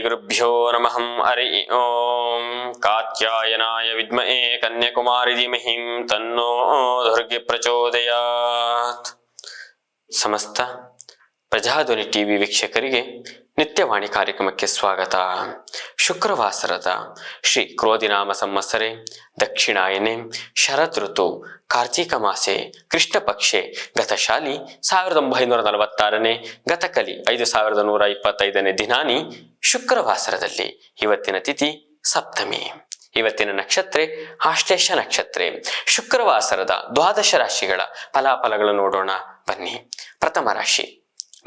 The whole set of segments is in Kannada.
ಗುರುಭ್ಯೋ ನಮಃ. ಹರಿ ಓಂ. ಕಾತ್ಯಾಯನಾಯ ವಿದ್ಮಹೇ ಕನ್ಯಾಕುಮಾರಿ ಧೀಮಹಿ ತನ್ನೋ ದುರ್ಗೆ ಪ್ರಚೋದಯಾತ್. ಸಮಸ್ತ ಪ್ರಜಾಧ್ವನಿ ಟಿವಿ ವೀಕ್ಷಕರಿಗೆ ನಿತ್ಯವಾಣಿ ಕಾರ್ಯಕ್ರಮಕ್ಕೆ ಸ್ವಾಗತ. ಶುಕ್ರವಾಸರದ ಶ್ರೀ ಕ್ರೋಧಿನಾಮ ಸಂವತ್ಸರೆ ದಕ್ಷಿಣಾಯನೆ ಶರದ್ ಋತು ಕಾರ್ತಿಕ ಮಾಸೆ ಕೃಷ್ಣ ಪಕ್ಷೆ ಗತಶಾಲಿ 1946ನೇ ಗತಕಲಿ 5125ನೇ ದಿನಾನಿ ಶುಕ್ರವಾಸರದಲ್ಲಿ ಇವತ್ತಿನ ತಿಥಿ ಸಪ್ತಮಿ. ಇವತ್ತಿನ ನಕ್ಷತ್ರೆ ಆಶ್ಲೇಷ ನಕ್ಷತ್ರೆ. ಶುಕ್ರವಾಸರದ ದ್ವಾದಶ ರಾಶಿಗಳ ಫಲಾಫಲಗಳು ನೋಡೋಣ ಬನ್ನಿ. ಪ್ರಥಮ ರಾಶಿ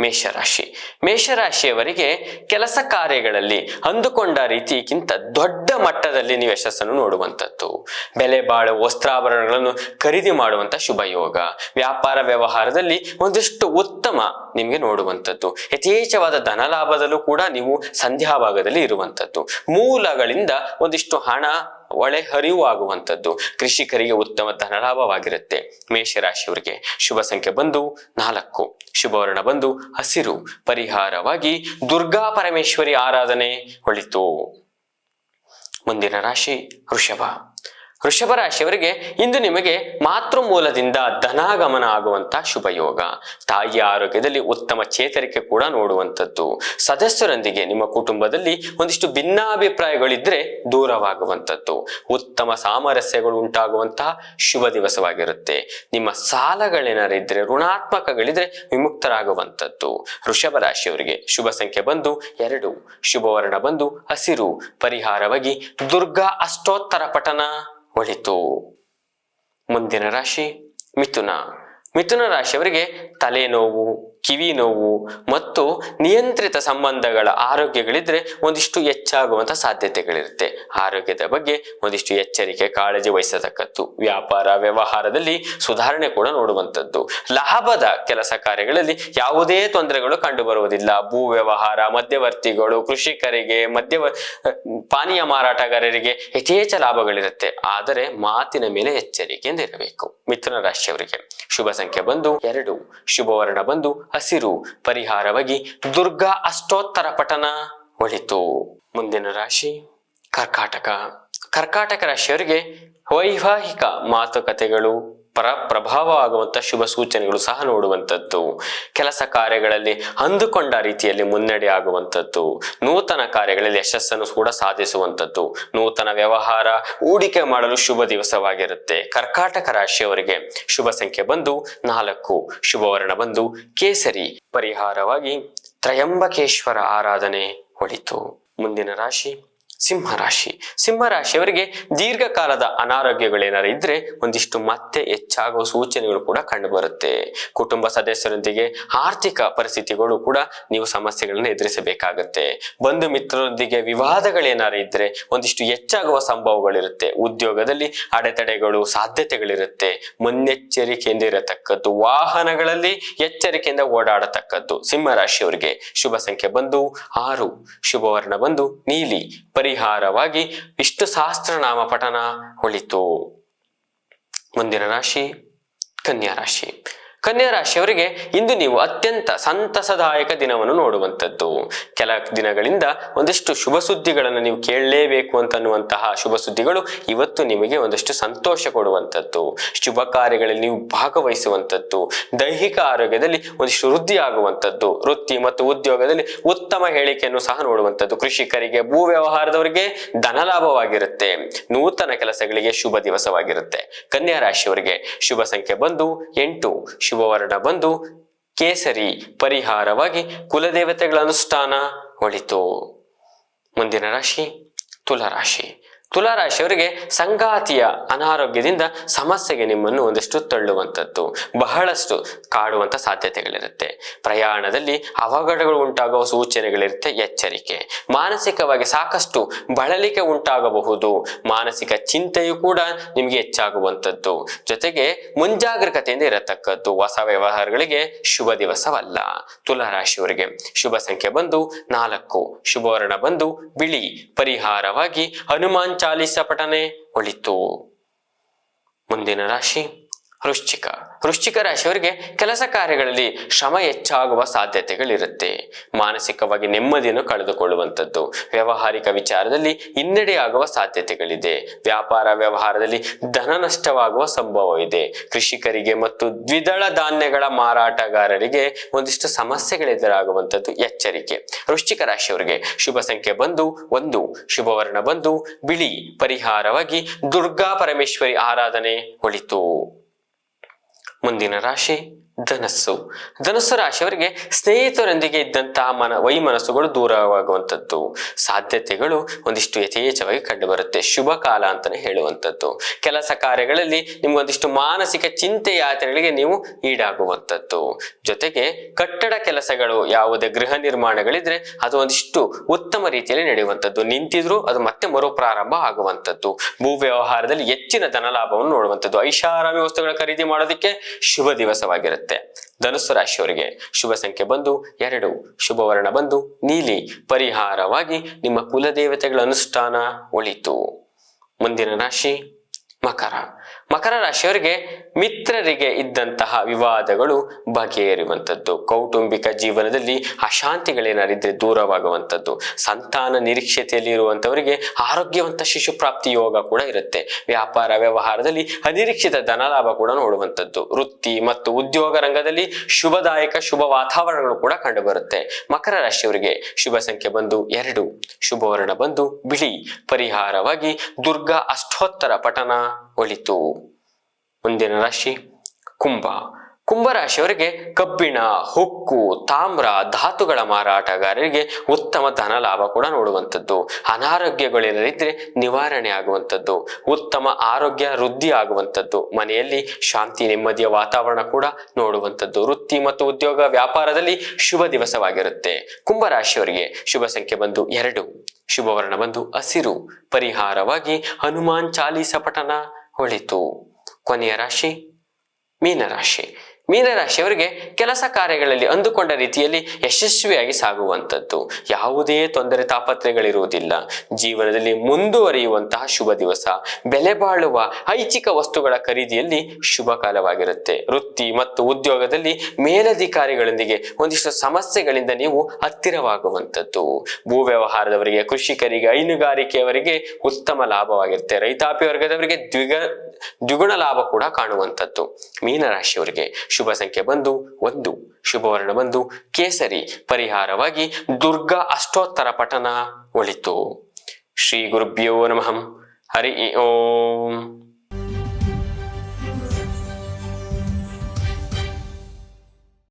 ಮೇಷರಾಶಿ. ಮೇಷರಾಶಿಯವರಿಗೆ ಕೆಲಸ ಕಾರ್ಯಗಳಲ್ಲಿ ಅಂದುಕೊಂಡ ರೀತಿಗಿಂತ ದೊಡ್ಡ ಮಟ್ಟದಲ್ಲಿ ನೀವು ಯಶಸ್ಸನ್ನು ನೋಡುವಂಥದ್ದು. ಬೆಲೆ ಬಾಳುವ ವಸ್ತ್ರಾಭರಣಗಳನ್ನು ಖರೀದಿ ಮಾಡುವಂತ ಶುಭ ಯೋಗ. ವ್ಯಾಪಾರ ವ್ಯವಹಾರದಲ್ಲಿ ಒಂದಿಷ್ಟು ಉತ್ತಮ ನಿಮಗೆ ನೋಡುವಂಥದ್ದು. ಯಥೇಚ್ಛವಾದ ಧನಲಾಭದಲ್ಲೂ ಕೂಡ ನೀವು ಸಂಧ್ಯಾ ಭಾಗದಲ್ಲಿ ಇರುವಂಥದ್ದು. ಮೂಲಗಳಿಂದ ಒಂದಿಷ್ಟು ಹಣ ಒಳೆ ಹರಿವು ಆಗುವಂಥದ್ದು. ಕೃಷಿಕರಿಗೆ ಉತ್ತಮ ಧನಲಾಭವಾಗಿರುತ್ತೆ. ಮೇಷರಾಶಿಯವರಿಗೆ ಶುಭ ಸಂಖ್ಯೆ ಬಂದು 4, ಶುಭವರ್ಣ ಬಂದು ಹಸಿರು. ಪರಿಹಾರವಾಗಿ ದುರ್ಗಾ ಪರಮೇಶ್ವರಿ ಆರಾಧನೆ ಒಳಿತು. ಮುಂದಿನ ರಾಶಿ ವೃಷಭ. ವೃಷಭ ರಾಶಿಯವರಿಗೆ ಇಂದು ನಿಮಗೆ ಮಾತೃ ಮೂಲದಿಂದ ಧನಾಗಮನ ಆಗುವಂತ ಶುಭ ಯೋಗ. ತಾಯಿಯ ಆರೋಗ್ಯದಲ್ಲಿ ಉತ್ತಮ ಚೇತರಿಕೆ ಕೂಡ ನೋಡುವಂಥದ್ದು. ಸದಸ್ಯರೊಂದಿಗೆ ನಿಮ್ಮ ಕುಟುಂಬದಲ್ಲಿ ಒಂದಿಷ್ಟು ಭಿನ್ನಾಭಿಪ್ರಾಯಗಳಿದ್ರೆ ದೂರವಾಗುವಂಥದ್ದು. ಉತ್ತಮ ಸಾಮರಸ್ಯಗಳು ಉಂಟಾಗುವಂತಹ ಶುಭ ದಿವಸವಾಗಿರುತ್ತೆ. ನಿಮ್ಮ ಸಾಲಗಳೇನಾರಿದ್ರೆ ಋಣಾತ್ಮಕಗಳಿದ್ರೆ ವಿಮುಕ್ತರಾಗುವಂಥದ್ದು. ವೃಷಭ ರಾಶಿಯವರಿಗೆ ಶುಭ ಸಂಖ್ಯೆ ಬಂದು 2, ಶುಭವರ್ಣ ಬಂದು ಹಸಿರು. ಪರಿಹಾರವಾಗಿ ದುರ್ಗಾ ಅಷ್ಟೋತ್ತರ ಪಠನ ಒಳಿತು. ಮುಂದಿನ ರಾಶಿ ಮಿಥುನ. ಮಿಥುನ ರಾಶಿಯವರಿಗೆ ತಲೆನೋವು, ಕಿವಿ ನೋವು ಮತ್ತು ನಿಯಂತ್ರಿತ ಸಂಬಂಧಗಳ ಆರೋಗ್ಯಗಳಿದ್ರೆ ಒಂದಿಷ್ಟು ಹೆಚ್ಚಾಗುವಂತ ಸಾಧ್ಯತೆಗಳಿರುತ್ತೆ. ಆರೋಗ್ಯದ ಬಗ್ಗೆ ಒಂದಿಷ್ಟು ಎಚ್ಚರಿಕೆ ಕಾಳಜಿ ವಹಿಸತಕ್ಕದ್ದು. ವ್ಯಾಪಾರ ವ್ಯವಹಾರದಲ್ಲಿ ಸುಧಾರಣೆ ಕೂಡ ನೋಡುವಂಥದ್ದು. ಲಾಭದ ಕೆಲಸ ಕಾರ್ಯಗಳಲ್ಲಿ ಯಾವುದೇ ತೊಂದರೆಗಳು ಕಂಡು ಬರುವುದಿಲ್ಲ. ಭೂ ವ್ಯವಹಾರ, ಮಧ್ಯವರ್ತಿಗಳು, ಕೃಷಿಕರಿಗೆ, ಪಾನೀಯ ಮಾರಾಟಗಾರರಿಗೆ ಯಥೇಚ್ಛ ಲಾಭಗಳಿರುತ್ತೆ. ಆದರೆ ಮಾತಿನ ಮೇಲೆ ಎಚ್ಚರಿಕೆಯಿಂದ ಇರಬೇಕು. ಮಿಥುನ ರಾಶಿಯವರಿಗೆ ಶುಭ ಸಂಖ್ಯೆ ಬಂದು 2, ಶುಭವರ್ಣ ಬಂದು ಹಸಿರು. ಪರಿಹಾರವಾಗಿ ದುರ್ಗಾ ಅಷ್ಟೋತ್ತರ ಪಠನ ಒಳಿತು. ಮುಂದಿನ ರಾಶಿ ಕರ್ಕಾಟಕ. ಕರ್ಕಾಟಕ ರಾಶಿಯವರಿಗೆ ವೈವಾಹಿಕ ಮಾತುಕತೆಗಳು ಪ್ರಭಾವ ಆಗುವಂತ ಶುಭ ಸೂಚನೆಗಳು ಸಹ ನೋಡುವಂಥದ್ದು. ಕೆಲಸ ಕಾರ್ಯಗಳಲ್ಲಿ ಅಂದುಕೊಂಡ ರೀತಿಯಲ್ಲಿ ಮುನ್ನಡೆ ಆಗುವಂಥದ್ದು. ನೂತನ ಕಾರ್ಯಗಳಲ್ಲಿ ಯಶಸ್ಸನ್ನು ಕೂಡ ಸಾಧಿಸುವಂಥದ್ದು. ನೂತನ ವ್ಯವಹಾರ ಹೂಡಿಕೆ ಮಾಡಲು ಶುಭ ದಿವಸವಾಗಿರುತ್ತೆ. ಕರ್ಕಾಟಕ ರಾಶಿಯವರಿಗೆ ಶುಭ ಸಂಖ್ಯೆ ಬಂದು 4, ಶುಭವರ್ಣ ಬಂದು ಕೇಸರಿ. ಪರಿಹಾರವಾಗಿ ತ್ರಯಂಬಕೇಶ್ವರ ಆರಾಧನೆ ಒಳಿತು. ಮುಂದಿನ ರಾಶಿ ಸಿಂಹರಾಶಿ. ಸಿಂಹರಾಶಿಯವರಿಗೆ ದೀರ್ಘಕಾಲದ ಅನಾರೋಗ್ಯಗಳೇನಾರು ಇದ್ರೆ ಒಂದಿಷ್ಟು ಮತ್ತೆ ಹೆಚ್ಚಾಗುವ ಸೂಚನೆಗಳು ಕೂಡ ಕಂಡು ಬರುತ್ತೆ. ಕುಟುಂಬ ಸದಸ್ಯರೊಂದಿಗೆ ಆರ್ಥಿಕ ಪರಿಸ್ಥಿತಿಗಳು ಕೂಡ ನೀವು ಸಮಸ್ಯೆಗಳನ್ನು ಎದುರಿಸಬೇಕಾಗತ್ತೆ. ಬಂಧು ಮಿತ್ರರೊಂದಿಗೆ ವಿವಾದಗಳೇನಾರು ಇದ್ರೆ ಒಂದಿಷ್ಟು ಹೆಚ್ಚಾಗುವ ಸಂಭವಗಳಿರುತ್ತೆ. ಉದ್ಯೋಗದಲ್ಲಿ ಅಡೆತಡೆಗಳು ಸಾಧ್ಯತೆಗಳಿರುತ್ತೆ. ಮುನ್ನೆಚ್ಚರಿಕೆಯಿಂದ ಇರತಕ್ಕದ್ದು. ವಾಹನಗಳಲ್ಲಿ ಎಚ್ಚರಿಕೆಯಿಂದ ಓಡಾಡತಕ್ಕದ್ದು. ಸಿಂಹರಾಶಿಯವರಿಗೆ ಶುಭ ಸಂಖ್ಯೆ ಬಂದು 6, ಶುಭವರ್ಣ ಬಂದು ನೀಲಿ. ಪರಿಹಾರವಾಗಿ ವಿಷ್ಣು ಸಹಸ್ರನಾಮ ಪಠನ ಒಳಿತು. ಮುಂದಿನ ರಾಶಿ ಕನ್ಯಾ ರಾಶಿ. ಕನ್ಯಾ ರಾಶಿಯವರಿಗೆ ಇಂದು ನೀವು ಅತ್ಯಂತ ಸಂತಸದಾಯಕ ದಿನವನ್ನು ನೋಡುವಂಥದ್ದು. ಕೆಲ ದಿನಗಳಿಂದ ಒಂದಿಷ್ಟು ಶುಭ ಸುದ್ದಿಗಳನ್ನು ನೀವು ಕೇಳಲೇಬೇಕು ಅಂತನ್ನುವಂತಹ ಶುಭ ಸುದ್ದಿಗಳು ಇವತ್ತು ನಿಮಗೆ ಒಂದಷ್ಟು ಸಂತೋಷ ಕೊಡುವಂಥದ್ದು. ಶುಭ ಕಾರ್ಯಗಳಲ್ಲಿ ನೀವು ಭಾಗವಹಿಸುವಂಥದ್ದು. ದೈಹಿಕ ಆರೋಗ್ಯದಲ್ಲಿ ಒಂದಿಷ್ಟು ವೃದ್ಧಿ ಆಗುವಂಥದ್ದು. ವೃತ್ತಿ ಮತ್ತು ಉದ್ಯೋಗದಲ್ಲಿ ಉತ್ತಮ ಹೇಳಿಕೆಯನ್ನು ಸಹ ನೋಡುವಂಥದ್ದು. ಕೃಷಿಕರಿಗೆ, ಭೂ ವ್ಯವಹಾರದವರಿಗೆ ಧನಲಾಭವಾಗಿರುತ್ತೆ. ನೂತನ ಕೆಲಸಗಳಿಗೆ ಶುಭ ದಿವಸವಾಗಿರುತ್ತೆ. ಕನ್ಯಾ ರಾಶಿಯವರಿಗೆ ಶುಭ ಸಂಖ್ಯೆ ಬಂದು 8, ಶುಭವರ್ಣ ಬಂದು ಕೇಸರಿ. ಪರಿಹಾರವಾಗಿ ಕುಲದೇವತೆಗಳ ಅನುಷ್ಠಾನ ಒಳಿತು. ಮುಂದಿನ ರಾಶಿ ತುಲಾರಾಶಿ. ತುಲಾರಾಶಿಯವರಿಗೆ ಸಂಗಾತಿಯ ಅನಾರೋಗ್ಯದಿಂದ ಸಮಸ್ಯೆಗೆ ನಿಮ್ಮನ್ನು ಒಂದಷ್ಟು ತಳ್ಳುವಂಥದ್ದು. ಬಹಳಷ್ಟು ಕಾಡುವಂತ ಸಾಧ್ಯತೆಗಳಿರುತ್ತೆ. ಪ್ರಯಾಣದಲ್ಲಿ ಅವಘಡಗಳು ಉಂಟಾಗುವ ಸೂಚನೆಗಳಿರುತ್ತೆ. ಎಚ್ಚರಿಕೆ. ಮಾನಸಿಕವಾಗಿ ಸಾಕಷ್ಟು ಬಳಲಿಕೆ ಉಂಟಾಗಬಹುದು. ಮಾನಸಿಕ ಚಿಂತೆಯು ಕೂಡ ನಿಮಗೆ ಹೆಚ್ಚಾಗುವಂಥದ್ದು. ಜೊತೆಗೆ ಮುಂಜಾಗ್ರತೆಯಿಂದ ಇರತಕ್ಕದ್ದು. ಹೊಸ ವ್ಯವಹಾರಗಳಿಗೆ ಶುಭ ದಿವಸವಲ್ಲ. ತುಲಾರಾಶಿಯವರಿಗೆ ಶುಭ ಸಂಖ್ಯೆ ಬಂದು 4, ಶುಭವರ್ಣ ಬಂದು ಬಿಳಿ. ಪರಿಹಾರವಾಗಿ ಹನುಮಾನ್ ಚಾಲೀಸ ಪಠನೆ ಒಳಿತು. ಮುಂದಿನ ರಾಶಿ ವೃಶ್ಚಿಕ ರಾಶಿಯವರಿಗೆ ಕೆಲಸ ಕಾರ್ಯಗಳಲ್ಲಿ ಶ್ರಮ ಹೆಚ್ಚಾಗುವ ಸಾಧ್ಯತೆಗಳಿರುತ್ತೆ. ಮಾನಸಿಕವಾಗಿ ನೆಮ್ಮದಿಯನ್ನು ಕಳೆದುಕೊಳ್ಳುವಂಥದ್ದು. ವ್ಯಾವಹಾರಿಕ ವಿಚಾರದಲ್ಲಿ ಹಿನ್ನಡೆಯಾಗುವ ಸಾಧ್ಯತೆಗಳಿದೆ. ವ್ಯಾಪಾರ ವ್ಯವಹಾರದಲ್ಲಿ ಧನ ನಷ್ಟವಾಗುವ ಸಂಭವವಿದೆ. ಕೃಷಿಕರಿಗೆ ಮತ್ತು ದ್ವಿದಳ ಧಾನ್ಯಗಳ ಮಾರಾಟಗಾರರಿಗೆ ಒಂದಿಷ್ಟು ಸಮಸ್ಯೆಗಳು ಎದುರಾಗುವಂಥದ್ದು, ಎಚ್ಚರಿಕೆ. ವೃಶ್ಚಿಕ ರಾಶಿಯವರಿಗೆ ಶುಭ ಸಂಖ್ಯೆ ಬಂದು 1, ಶುಭ ವರ್ಣ ಬಂದು ಬಿಳಿ. ಪರಿಹಾರವಾಗಿ ದುರ್ಗಾ ಪರಮೇಶ್ವರಿ ಆರಾಧನೆ ಒಳಿತು. ಮುಂದಿನ ರಾಶಿ ಧನಸ್ಸು ರಾಶಿಯವರಿಗೆ ಸ್ನೇಹಿತರೊಂದಿಗೆ ಇದ್ದಂತಹ ವೈಮನಸ್ಸುಗಳು ದೂರವಾಗುವಂಥದ್ದು, ಸಾಧ್ಯತೆಗಳು ಒಂದಿಷ್ಟು ಯಥೇಚ್ಛವಾಗಿ ಕಂಡುಬರುತ್ತೆ. ಶುಭ ಕಾಲ ಅಂತಾನೆ ಹೇಳುವಂಥದ್ದು. ಕೆಲಸ ಕಾರ್ಯಗಳಲ್ಲಿ ನಿಮ್ಗೊಂದಿಷ್ಟು ಮಾನಸಿಕ ಚಿಂತೆ ಯಾತ್ರೆಗಳಿಗೆ ನೀವು ಈಡಾಗುವಂಥದ್ದು. ಜೊತೆಗೆ ಕಟ್ಟಡ ಕೆಲಸಗಳು, ಯಾವುದೇ ಗೃಹ ನಿರ್ಮಾಣಗಳಿದ್ರೆ ಅದು ಒಂದಿಷ್ಟು ಉತ್ತಮ ರೀತಿಯಲ್ಲಿ ನಡೆಯುವಂಥದ್ದು. ನಿಂತಿದ್ರು ಅದು ಮತ್ತೆ ಮರುಪ್ರಾರಂಭ ಆಗುವಂಥದ್ದು. ಭೂ ವ್ಯವಹಾರದಲ್ಲಿ ಹೆಚ್ಚಿನ ಧನ ಲಾಭವನ್ನು ನೋಡುವಂಥದ್ದು. ಐಷಾರಾಮಿ ವಸ್ತುಗಳ ಖರೀದಿ ಮಾಡೋದಕ್ಕೆ ಶುಭ ದಿವಸವಾಗಿರುತ್ತೆ. ಧನುಸ್ಸು ರಾಶಿಯವರಿಗೆ ಶುಭ ಸಂಖ್ಯೆ ಬಂದು 2, ಶುಭ ವರ್ಣ ಬಂದು ನೀಲಿ. ಪರಿಹಾರವಾಗಿ ನಿಮ್ಮ ಕುಲದೇವತೆಗಳ ಅನುಷ್ಠಾನ ಒಳಿತು. ಮುಂದಿನ ರಾಶಿ ಮಕರ ರಾಶಿಯವರಿಗೆ ಮಿತ್ರರಿಗೆ ಇದ್ದಂತಹ ವಿವಾದಗಳು ಬಗೆಹರಿಯುವಂಥದ್ದು. ಕೌಟುಂಬಿಕ ಜೀವನದಲ್ಲಿ ಅಶಾಂತಿಗಳೇನಾರಿದ್ರೆ ದೂರವಾಗುವಂಥದ್ದು. ಸಂತಾನ ನಿರೀಕ್ಷತೆಯಲ್ಲಿ ಇರುವಂತವರಿಗೆ ಆರೋಗ್ಯವಂತ ಶಿಶು ಪ್ರಾಪ್ತಿ ಯೋಗ ಕೂಡ ಇರುತ್ತೆ. ವ್ಯಾಪಾರ ವ್ಯವಹಾರದಲ್ಲಿ ಅನಿರೀಕ್ಷಿತ ಧನಲಾಭ ಕೂಡ ನೋಡುವಂಥದ್ದು. ವೃತ್ತಿ ಮತ್ತು ಉದ್ಯೋಗ ರಂಗದಲ್ಲಿ ಶುಭದಾಯಕ ಶುಭ ವಾತಾವರಣಗಳು ಕೂಡ ಕಂಡುಬರುತ್ತೆ. ಮಕರ ರಾಶಿಯವರಿಗೆ ಶುಭ ಸಂಖ್ಯೆ ಬಂದು 2, ಶುಭ ವರ್ಣ ಬಂದು ಬಿಳಿ. ಪರಿಹಾರವಾಗಿ ದುರ್ಗಾ ಅಷ್ಟೋತ್ತರ ಪಠನ ಒಳಿತು. ಮುಂದಿನ ರಾಶಿ ಕುಂಭ ರಾಶಿಯವರಿಗೆ ಕಬ್ಬಿಣ, ಉಕ್ಕು, ತಾಮ್ರ, ಧಾತುಗಳ ಮಾರಾಟಗಾರರಿಗೆ ಉತ್ತಮ ಧನ ಲಾಭ ಕೂಡ ನೋಡುವಂಥದ್ದು. ಅನಾರೋಗ್ಯಗಳೇನಿದ್ರೆ ನಿವಾರಣೆ ಆಗುವಂಥದ್ದು. ಉತ್ತಮ ಆರೋಗ್ಯ ವೃದ್ಧಿ ಆಗುವಂಥದ್ದು. ಮನೆಯಲ್ಲಿ ಶಾಂತಿ ನೆಮ್ಮದಿಯ ವಾತಾವರಣ ಕೂಡ ನೋಡುವಂಥದ್ದು. ವೃತ್ತಿ ಮತ್ತು ಉದ್ಯೋಗ ವ್ಯಾಪಾರದಲ್ಲಿ ಶುಭ ದಿವಸವಾಗಿರುತ್ತೆ. ಕುಂಭ ರಾಶಿಯವರಿಗೆ ಶುಭ ಸಂಖ್ಯೆ ಬಂದು 2, ಶುಭ ವರ್ಣ ಬಂದು ಹಸಿರು. ಪರಿಹಾರವಾಗಿ ಹನುಮಾನ್ ಚಾಲೀಸ ಪಠನ ಒಳಿತು. ಕೊನೆಯ ರಾಶಿ ಮೀನರಾಶಿಯವರಿಗೆ ಕೆಲಸ ಕಾರ್ಯಗಳಲ್ಲಿ ಅಂದುಕೊಂಡ ರೀತಿಯಲ್ಲಿ ಯಶಸ್ವಿಯಾಗಿ ಸಾಗುವಂಥದ್ದು. ಯಾವುದೇ ತೊಂದರೆ ತಾಪತ್ರೆಗಳಿರುವುದಿಲ್ಲ. ಜೀವನದಲ್ಲಿ ಮುಂದುವರಿಯುವಂತಹ ಶುಭ ದಿವಸ. ಬೆಲೆ ಬಾಳುವ ಐಚ್ಛಿಕ ವಸ್ತುಗಳ ಖರೀದಿಯಲ್ಲಿ ಶುಭ ಕಾಲವಾಗಿರುತ್ತೆ. ವೃತ್ತಿ ಮತ್ತು ಉದ್ಯೋಗದಲ್ಲಿ ಮೇಲಧಿಕಾರಿಗಳೊಂದಿಗೆ ಒಂದಿಷ್ಟು ಸಮಸ್ಯೆಗಳಿಂದ ನೀವು ಹತ್ತಿರವಾಗುವಂಥದ್ದು. ಭೂ ವ್ಯವಹಾರದವರಿಗೆ, ಕೃಷಿಕರಿಗೆ, ಹೈನುಗಾರಿಕೆಯವರಿಗೆ ಉತ್ತಮ ಲಾಭವಾಗಿರುತ್ತೆ. ರೈತಾಪಿ ವರ್ಗದವರಿಗೆ ದ್ವಿಗುಣ ಲಾಭ ಕೂಡ ಕಾಣುವಂಥದ್ದು. ಮೀನರಾಶಿಯವರಿಗೆ ಶುಭ ಸಂಖ್ಯೆ ಬಂದು 1, ಶುಭ ವರ್ಣ ಬಂದು ಕೇಸರಿ. ಪರಿಹಾರವಾಗಿ ದುರ್ಗಾ ಅಷ್ಟೋತ್ತರ ಪಠನ ಒಳಿತು. ಶ್ರೀ ಗುರುಭ್ಯೋ ನಮಃ. ಹರಿ ಓಂ.